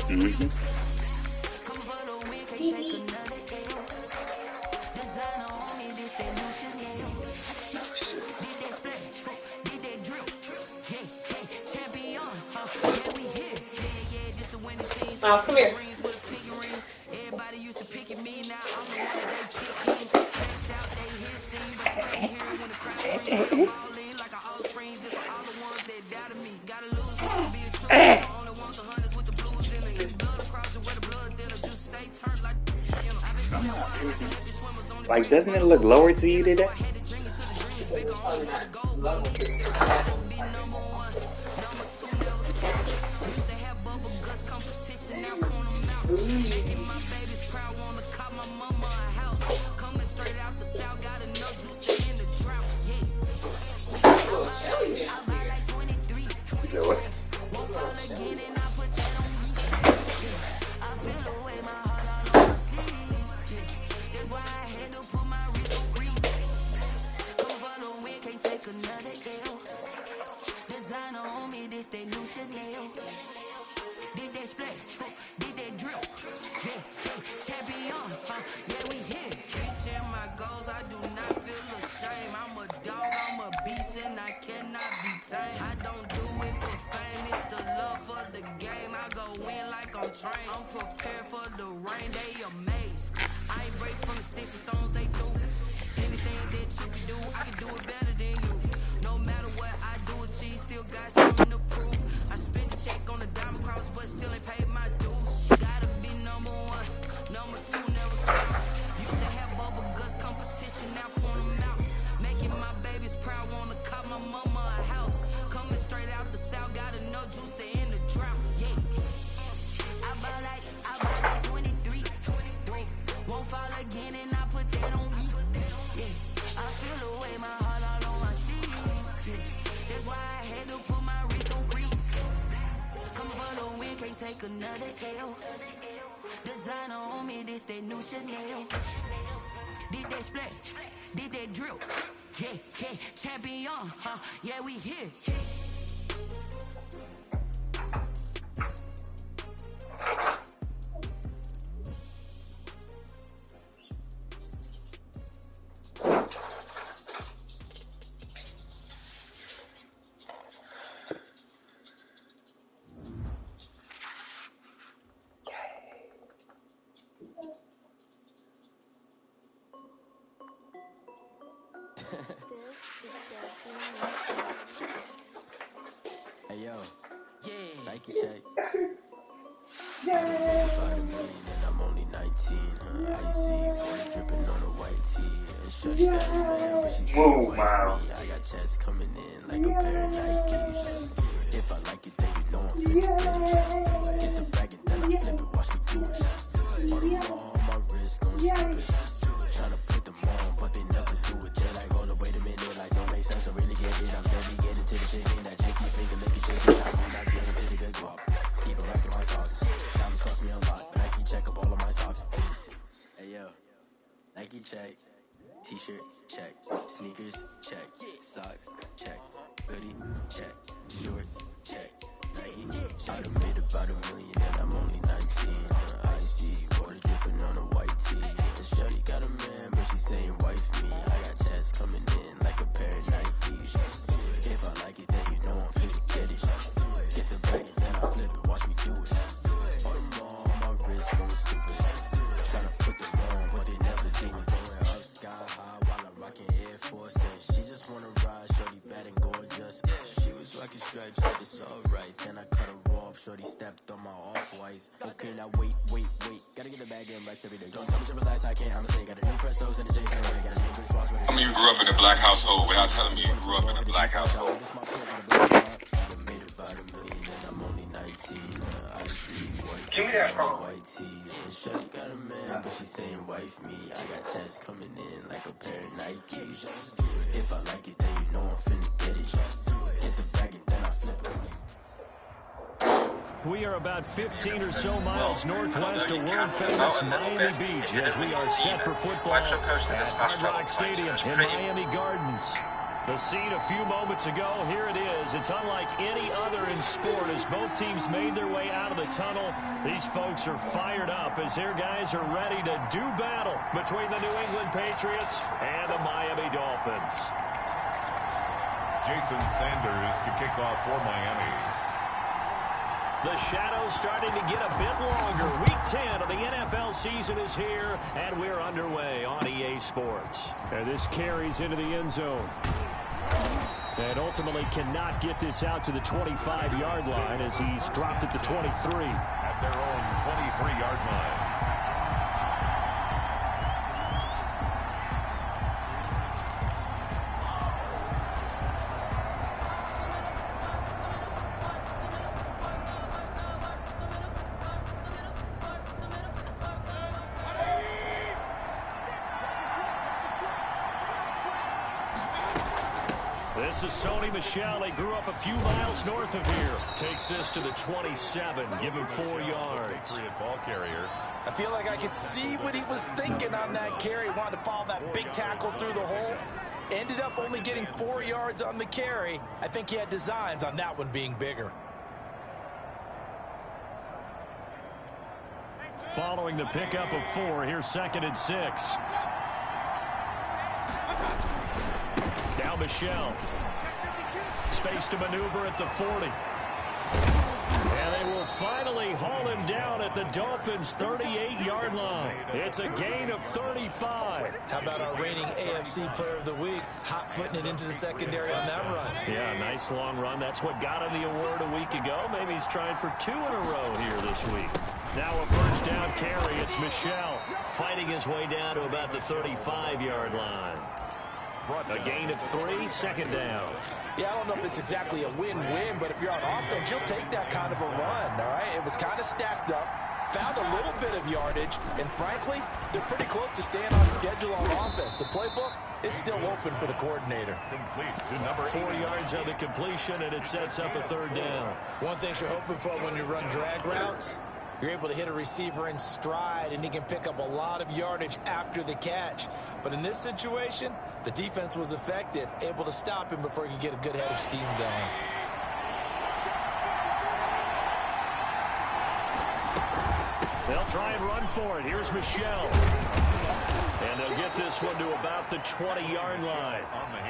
Mm-hmm. Oh, come here. Like, doesn't it look lower to you today? It's probably not low. So what? I'm prepared for the rain, they amazed. I ain't break from the sticks and stones they threw. Anything that you can do, I can do it better than you. No matter what I do, achieve, still got something to prove. I spent a check on the diamond cross, but still ain't paid my dues. Gotta be number one, number two never count. Used to have bubble guts competition, now point them out. Making my babies proud, wanna cop my mama a house. Coming straight out the south, got enough juice to end the drought. Yeah. I bought like 23. Won't fall again and I put that on me. Yeah, I feel away my heart all on my sleeve. Yeah, that's why I had to put my wrist on freeze. Come for the win, can't take another L. Designer on me, this that new Chanel. Did that splash, did that drill. Yeah, yeah, champion, huh? Yeah, we here. Hey yo, yeah, Nike check. I done made about $1 million and I'm only 19. Icy, water dripping on a white tee. And shorty got a man, but she's saying wife me. I got checks coming in like a pair of Nikes. If I like it, then you know I'm finna get it. Get the bag and then I flip it, watch me do it. All the more on my wrist, going stupid. Tryna put them on, but they never do it. They're like, hold up, wait a minute, like don't make sense, I really get it. I'm steady getting to the chicken, that tricky finger licking chicken. I will not get into the good guap. Keep a rack in my socks. Diamonds cost me a lot, but Nike check up all of my socks. Hey yo, Nike check. T-shirt check. Sneakers check. Socks check. Hoodie check. Shorts check. Nike I done made about $1 million and I'm only 19. Icy, water dripping on a white tee. And shorty got a man, but she's saying wife me. I got checks coming in like a pair of Nikes. If I like it, then you know I'm finna get it. Get the bag and then I flip it, watch me do it. All the more on my wrist, going stupid. Tryna put them on, but they never do it. Going up sky high while I'm rocking Air Forces. She just wanna ride, shorty bad and gorgeous. She was rocking stripes, said it's alright. Then I cut her off, shorty stepped on my off-whites. Okay, now wait. Gotta get the bag and racks every day. Don't tell me to relax, I can't, I'ma say. Got a new Prestos and a Jason Ray. Got a new Chris Foss with a... Some of you grew up in a black household without telling me you grew up in a black household. Give me that phone. Shorty got a man, but she's saying wife me. I got checks coming in like a pair of Nikes. If I like it, then you know I'm finna get it. Hit the bag and then I flip it. We are about 15 or so miles northwest of world-famous Miami Beach as we are set for football at Hard Rock Stadium in Miami Gardens. The scene a few moments ago, here it is. It's unlike any other in sport as both teams made their way out of the tunnel. These folks are fired up as their guys are ready to do battle between the New England Patriots and the Miami Dolphins. Jason Sanders to kick off for Miami. The shadow's starting to get a bit longer. Week 10 of the NFL season is here, and we're underway on EA Sports. And this carries into the end zone. And ultimately cannot get this out to the 25-yard line as he's dropped at the 23. At their own 23-yard line. This is Sony Michel. He grew up a few miles north of here. Takes this to the 27. Give him 4 yards. Patriot ball carrier. I feel like I could see what he was thinking on that carry. Wanted to follow that big tackle through the hole. Ended up only getting 4 yards on the carry. I think he had designs on that one being bigger. Following the pickup of 4, here's 2nd and 6. Now Michel. Space to maneuver at the 40. And they will finally haul him down at the Dolphins' 38-yard line. It's a gain of 35. How about our reigning AFC Player of the Week, hot-footing it into the secondary on that run? Yeah, nice long run. That's what got him the award a week ago. Maybe he's trying for 2 in a row here this week. Now a first down carry. It's Michel fighting his way down to about the 35-yard line. A gain of 3, 2nd down. Yeah, I don't know if it's exactly a win-win, but if you're on offense, you'll take that kind of a run, all right? It was kind of stacked up, found a little bit of yardage, and frankly, they're pretty close to staying on schedule on offense. The playbook is still open for the coordinator. Complete to number 4 yards on the completion, and it sets up a 3rd down. One thing you're hoping for when you run drag routes, you're able to hit a receiver in stride, and he can pick up a lot of yardage after the catch. But in this situation, the defense was effective, able to stop him before he could get a good head of steam going. They'll try and run for it. Here's Michel. And they'll get this one to about the 20-yard line.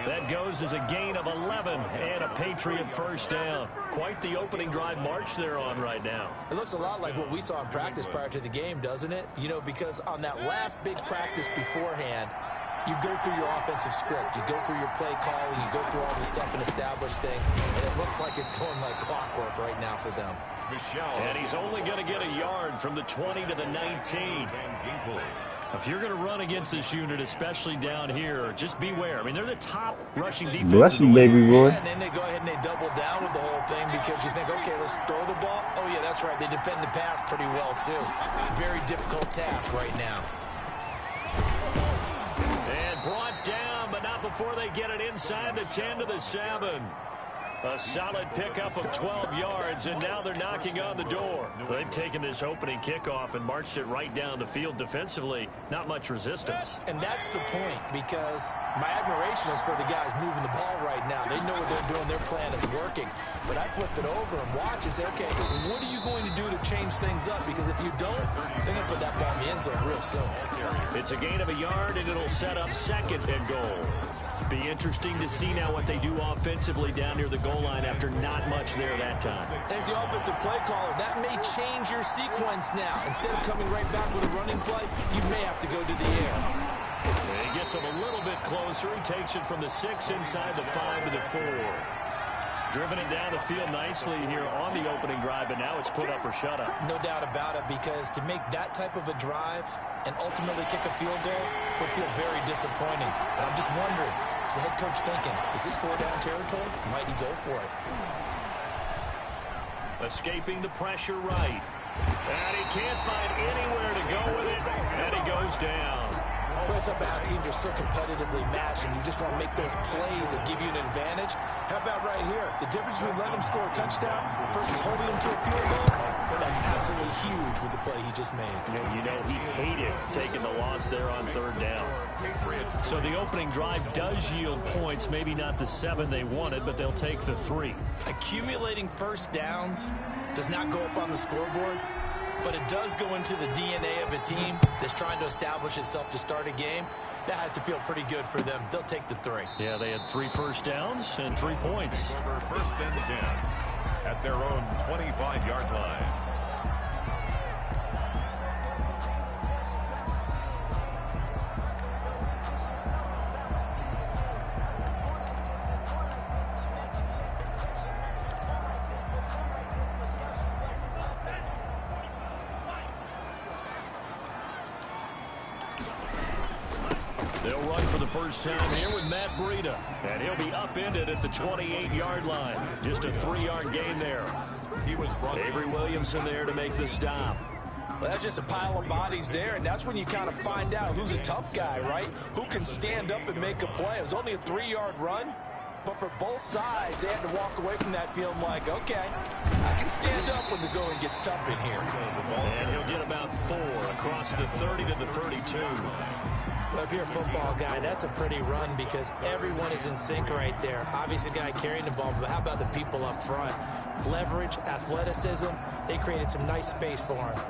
That goes as a gain of 11 and a Patriot first down. Quite the opening drive march they're on right now. It looks a lot like what we saw in practice prior to the game, doesn't it? You know, because on that last big practice beforehand, you go through your offensive script. You go through your play calling. You go through all the stuff and establish things. And it looks like it's going like clockwork right now for them. And he's only going to get a yard from the 20 to the 19. If you're going to run against this unit, especially down here, just beware. I mean, they're the top rushing defense. Rushing, baby boy. Yeah, and then they go ahead and they double down with the whole thing because you think, okay, let's throw the ball. Oh, yeah, that's right. They defend the pass pretty well, too. Very difficult task right now. And brought down, but not before they get it inside the 10 to the 7. A solid pickup of 12 yards, and now they're knocking on the door. They've taken this opening kickoff and marched it right down the field defensively. Not much resistance. And that's the point, because my admiration is for the guys moving the ball right now. They know what they're doing. Their plan is working. But I flip it over and watch and say, okay, what are you going to do to change things up? Because if you don't, they're going to put that ball in the end zone real soon. It's a gain of a yard, and it'll set up 2nd and goal. Be interesting to see now what they do offensively down near the goal line after not much there that time. As the offensive play caller, that may change your sequence now. Instead of coming right back with a running play, you may have to go to the air. And he gets him a little bit closer. He takes it from the 6 inside the 5 to the 4. Driven it down the field nicely here on the opening drive, and now it's put up or shut up. No doubt about it, because to make that type of a drive and ultimately kick a field goal would feel very disappointing. And I'm just wondering, is the head coach thinking, is this 4-down territory? Might he go for it? Escaping the pressure right. And he can't find anywhere to go with it, and he goes down. Well, it's up to how teams are so competitively matched, and you just want to make those plays that give you an advantage. How about right here? The difference between letting them score a touchdown versus holding them to a field goal, That's absolutely huge with the play he just made. And you know he hated taking the loss there on third down. So the opening drive does yield points, maybe not the 7 they wanted, but they'll take the 3. Accumulating first downs does not go up on the scoreboard, but it does go into the DNA of a team that's trying to establish itself to start a game. That has to feel pretty good for them. They'll take the 3. Yeah, they had 3 first downs and 3 points. First and 10 at their own 25-yard line. They'll run for the first time here with Matt Breida. And he'll be upended at the 28-yard line. Just a 3-yard gain there. Avery Williamson there to make the stop. Well, that's just a pile of bodies there, and that's when you kind of find out who's a tough guy, right? Who can stand up and make a play. It was only a 3-yard run, but for both sides, they had to walk away from that feeling like, okay, I can stand up when the going gets tough in here. And he'll get about 4 across the 30 to the 32. Well, if you're a football guy, that's a pretty run because everyone is in sync right there. Obviously, the guy carrying the ball, but how about the people up front? Leverage, athleticism, they created some nice space for him.